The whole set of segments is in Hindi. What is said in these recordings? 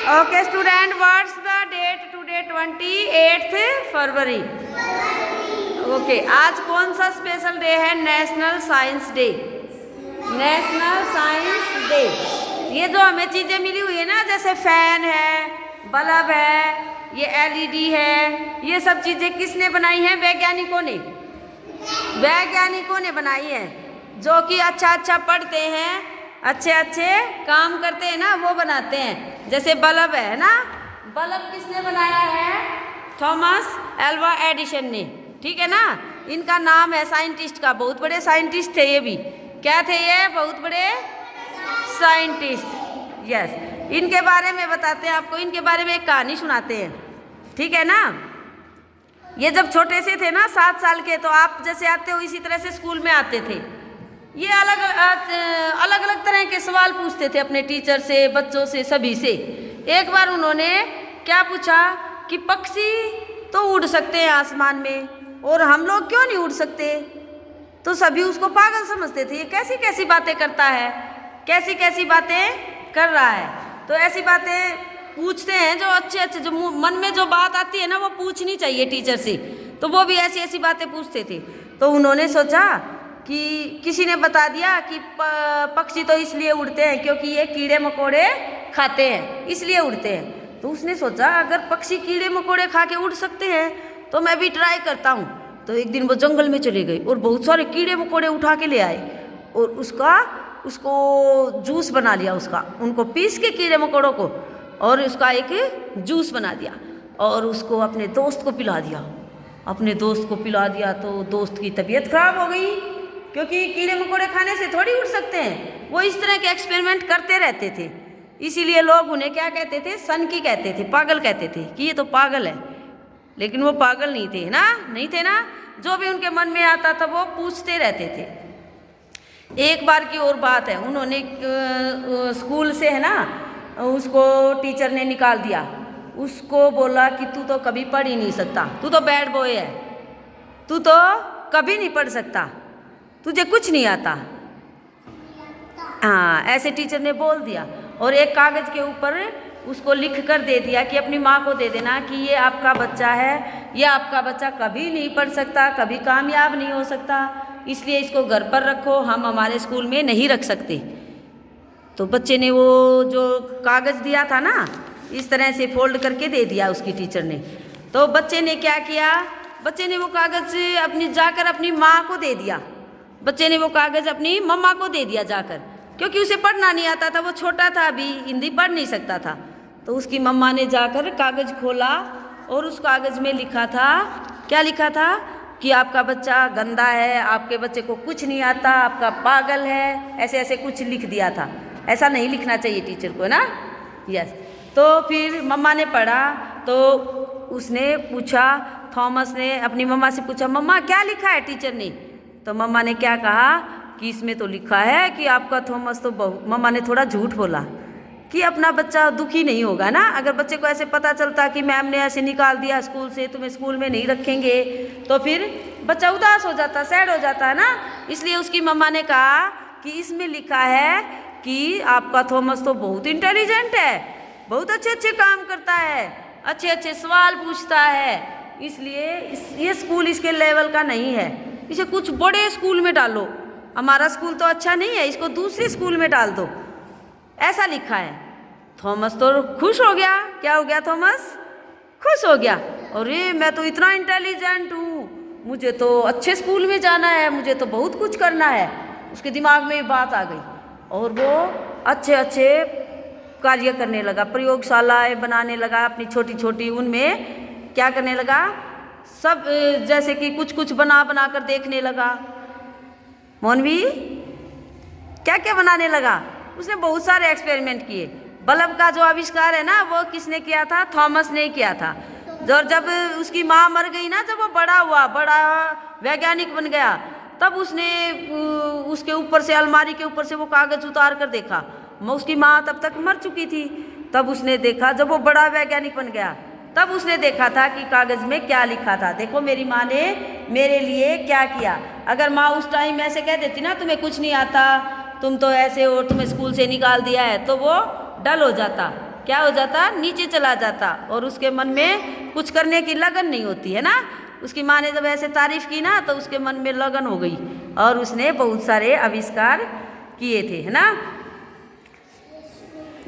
Okay, student, what's the date today? 28th February. Okay, आज कौन सा स्पेशल डे है? National science day. National science day. ये जो हमें चीज़ें मिली हुई है ना, जैसे फैन है, बल्ब है, ये एलईडी है, ये सब चीज़ें किसने बनाई हैं? वैज्ञानिकों ने। वैज्ञानिकों ने बनाई है, जो कि अच्छा अच्छा पढ़ते हैं, अच्छे अच्छे काम करते हैं ना, वो बनाते हैं। जैसे बल्ब है ना, बल्ब किसने बनाया है? थॉमस एल्वा एडिसन ने। ठीक है ना, इनका नाम है साइंटिस्ट का, बहुत बड़े साइंटिस्ट थे ये भी। क्या थे ये? बहुत बड़े साइंटिस्ट। यस, इनके बारे में बताते हैं आपको, इनके बारे में एक कहानी सुनाते हैं। ठीक है ना, ये जब छोटे से थे ना, 7 साल के, तो आप जैसे आते हो इसी तरह से स्कूल में आते थे। ये अलग अलग तरह के सवाल पूछते थे अपने टीचर से, बच्चों से, सभी से। एक बार उन्होंने क्या पूछा कि पक्षी तो उड़ सकते हैं आसमान में, और हम लोग क्यों नहीं उड़ सकते? तो सभी उसको पागल समझते थे, ये कैसी कैसी बातें करता है, कैसी कैसी बातें कर रहा है। तो ऐसी बातें पूछते हैं जो अच्छे अच्छे, जो मन में जो बात आती है ना, वो पूछनी चाहिए टीचर से। तो वो भी ऐसी ऐसी बातें पूछते थे। तो उन्होंने सोचा कि किसी ने बता दिया कि पक्षी तो इसलिए उड़ते हैं क्योंकि ये कीड़े मकोड़े खाते हैं, इसलिए उड़ते हैं। तो उसने सोचा अगर पक्षी कीड़े मकोड़े खा के उड़ सकते हैं तो मैं भी ट्राई करता हूँ। तो एक दिन वो जंगल में चले गए और बहुत सारे कीड़े मकोड़े उठा के ले आए, और उसको जूस बना लिया, उनको पीस के कीड़े मकोड़ों को, और उसका एक जूस बना दिया, और उसको अपने दोस्त को पिला दिया। अपने दोस्त को पिला दिया तो दोस्त की तबीयत खराब हो गई, क्योंकि कीड़े मकोड़े खाने से थोड़ी उड़ सकते हैं। वो इस तरह के एक्सपेरिमेंट करते रहते थे, इसीलिए लोग उन्हें क्या कहते थे? सनकी कहते थे, पागल कहते थे कि ये तो पागल है। लेकिन वो पागल नहीं थे ना, नहीं थे ना, जो भी उनके मन में आता था वो पूछते रहते थे। एक बार की और बात है, उन्होंने स्कूल से है ना, उसको टीचर ने निकाल दिया। उसको बोला कि तू तो कभी पढ़ ही नहीं सकता, तू तो बैड बॉय है, तू तो कभी नहीं पढ़ सकता, तुझे कुछ नहीं आता। हाँ, ऐसे टीचर ने बोल दिया, और एक कागज़ के ऊपर उसको लिख कर दे दिया कि अपनी माँ को दे देना कि ये आपका बच्चा है, ये आपका बच्चा कभी नहीं पढ़ सकता, कभी कामयाब नहीं हो सकता, इसलिए इसको घर पर रखो, हम हमारे स्कूल में नहीं रख सकते। तो बच्चे ने वो जो कागज़ दिया था ना, इस तरह से फोल्ड करके दे दिया उसकी टीचर ने। तो बच्चे ने क्या किया? बच्चे ने वो कागज़ जाकर अपनी माँ को दे दिया। बच्चे ने वो कागज़ अपनी मम्मा को दे दिया जाकर, क्योंकि उसे पढ़ना नहीं आता था, वो छोटा था, अभी हिंदी पढ़ नहीं सकता था। तो उसकी मम्मा ने जाकर कागज़ खोला, और उस कागज़ में लिखा था, क्या लिखा था? कि आपका बच्चा गंदा है, आपके बच्चे को कुछ नहीं आता, आपका पागल है, ऐसे ऐसे कुछ लिख दिया था। ऐसा नहीं लिखना चाहिए टीचर को, ना। यस। तो फिर मम्मा ने पढ़ा, तो उसने पूछा, थॉमस ने अपनी मम्मा से पूछा, मम्मा क्या लिखा है टीचर ने? तो मम्मा ने क्या कहा कि इसमें तो लिखा है कि आपका थॉमस तो मम्मा ने थोड़ा झूठ बोला कि अपना बच्चा दुखी नहीं होगा ना। अगर बच्चे को ऐसे पता चलता कि मैम ने ऐसे निकाल दिया स्कूल से, तुम्हें स्कूल में नहीं रखेंगे, तो फिर बच्चा उदास हो जाता, सैड हो जाता है ना। इसलिए उसकी मम्मा ने कहा कि इसमें लिखा है कि आपका थॉमस तो बहुत इंटेलिजेंट है, बहुत अच्छे अच्छे काम करता है, अच्छे अच्छे सवाल पूछता है, इसलिए ये स्कूल इसके लेवल का नहीं है, इसे कुछ बड़े स्कूल में डालो, हमारा स्कूल तो अच्छा नहीं है, इसको दूसरे स्कूल में डाल दो, ऐसा लिखा है। थॉमस तो खुश हो गया। क्या हो गया? थॉमस खुश हो गया, अरे मैं तो इतना इंटेलिजेंट हूँ, मुझे तो अच्छे स्कूल में जाना है, मुझे तो बहुत कुछ करना है। उसके दिमाग में ये बात आ गई, और वो अच्छे अच्छे कार्य करने लगा, प्रयोगशालाएं बनाने लगा अपनी छोटी छोटी, उनमें क्या करने लगा, सब जैसे कि कुछ कुछ बना बना कर देखने लगा। मोनवी क्या क्या बनाने लगा? उसने बहुत सारे एक्सपेरिमेंट किए। बल्ब का जो आविष्कार है ना, वो किसने किया था? थॉमस ने किया था। और जब उसकी माँ मर गई ना, जब वो बड़ा हुआ, बड़ा वैज्ञानिक बन गया, तब उसने उसके ऊपर से, अलमारी के ऊपर से वो कागज़ उतार कर देखा। उसकी माँ तब तक मर चुकी थी। तब उसने देखा, जब वो बड़ा वैज्ञानिक बन गया, तब उसने देखा था कि कागज़ में क्या लिखा था। देखो मेरी माँ ने मेरे लिए क्या किया। अगर माँ उस टाइम ऐसे कह देती ना, तुम्हें कुछ नहीं आता, तुम तो ऐसे, और तुम्हें स्कूल से निकाल दिया है, तो वो डल हो जाता। क्या हो जाता, नीचे चला जाता और उसके मन में कुछ करने की लगन नहीं होती है ना। उसकी माँ ने जब ऐसे तारीफ की ना तो उसके मन में लगन हो गई और उसने बहुत सारे आविष्कार किए थे, है ना।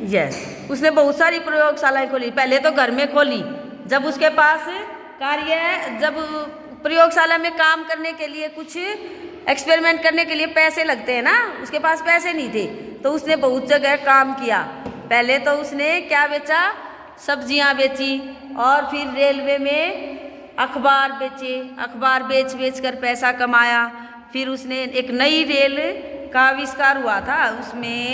यस, उसने बहुत सारी प्रयोगशालाएं खोली। पहले तो घर में खोली, जब उसके पास जब प्रयोगशाला में काम करने के लिए, कुछ एक्सपेरिमेंट करने के लिए पैसे लगते हैं ना, उसके पास पैसे नहीं थे तो उसने बहुत जगह काम किया। पहले तो उसने क्या बेचा, सब्जियां बेची और फिर रेलवे में अखबार बेचे, अखबार बेच बेच कर पैसा कमाया। फिर उसने एक नई रेल का आविष्कार हुआ था, उसमें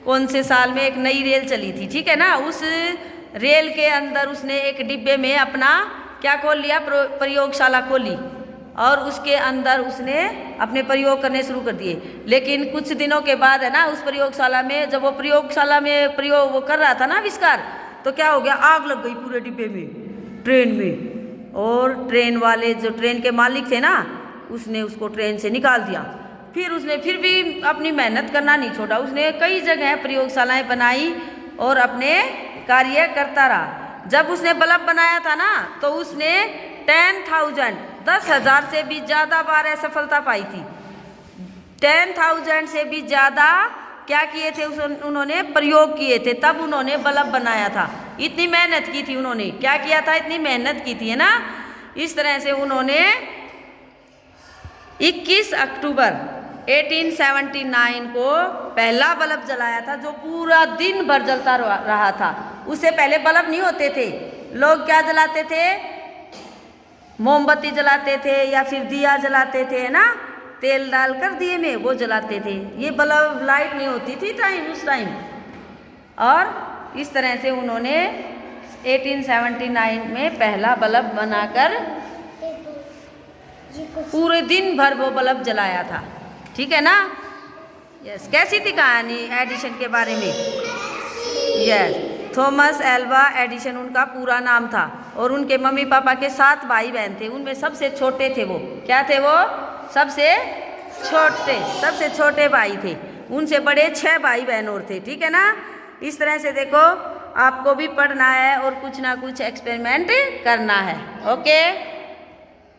कौन से साल में एक नई रेल चली थी, ठीक है ना। उस रेल के अंदर उसने एक डिब्बे में अपना क्या खोल लिया, प्रयोगशाला खोली और उसके अंदर उसने अपने प्रयोग करने शुरू कर दिए। लेकिन कुछ दिनों के बाद है ना, उस प्रयोगशाला में जब वो प्रयोगशाला में प्रयोग वो कर रहा था ना आविष्कार, तो क्या हो गया, आग लग गई पूरे डिब्बे में, ट्रेन में। और ट्रेन वाले जो ट्रेन के मालिक थे ना, उसने उसको ट्रेन से निकाल दिया। फिर उसने फिर भी अपनी मेहनत करना नहीं छोड़ा, उसने कई जगह प्रयोगशालाएं बनाई और अपने कार्य करता रहा। जब उसने बल्ब बनाया था ना तो उसने 10,000 से भी ज़्यादा बार सफलता पाई थी। 10,000 से भी ज़्यादा क्या किए थे, उन्होंने प्रयोग किए थे, तब उन्होंने बल्ब बनाया था। इतनी मेहनत की थी उन्होंने, क्या किया था, इतनी मेहनत की थी, है ना। इस तरह से उन्होंने 21 अक्टूबर 1879 को पहला बल्ब जलाया था, जो पूरा दिन भर जलता रहा था। उससे पहले बल्ब नहीं होते थे, लोग क्या जलाते थे, मोमबत्ती जलाते थे या फिर दिया जलाते थे, है ना, तेल डालकर दिए में वो जलाते थे। ये बल्ब, लाइट नहीं होती थी उस टाइम। और इस तरह से उन्होंने 1879 में पहला बल्ब बनाकर पूरे दिन भर वो बल्ब जलाया था, ठीक है ना। यस, कैसी थी कहानी एडिशन के बारे में। यस, थॉमस एल्वा एडिशन उनका पूरा नाम था और उनके मम्मी पापा के 7 भाई बहन थे, उनमें सबसे छोटे थे वो। क्या थे वो, सबसे छोटे भाई थे। उनसे बड़े 6 भाई बहन और थे, ठीक है ना। इस तरह से देखो, आपको भी पढ़ना है और कुछ ना कुछ एक्सपेरिमेंट करना है। ओके।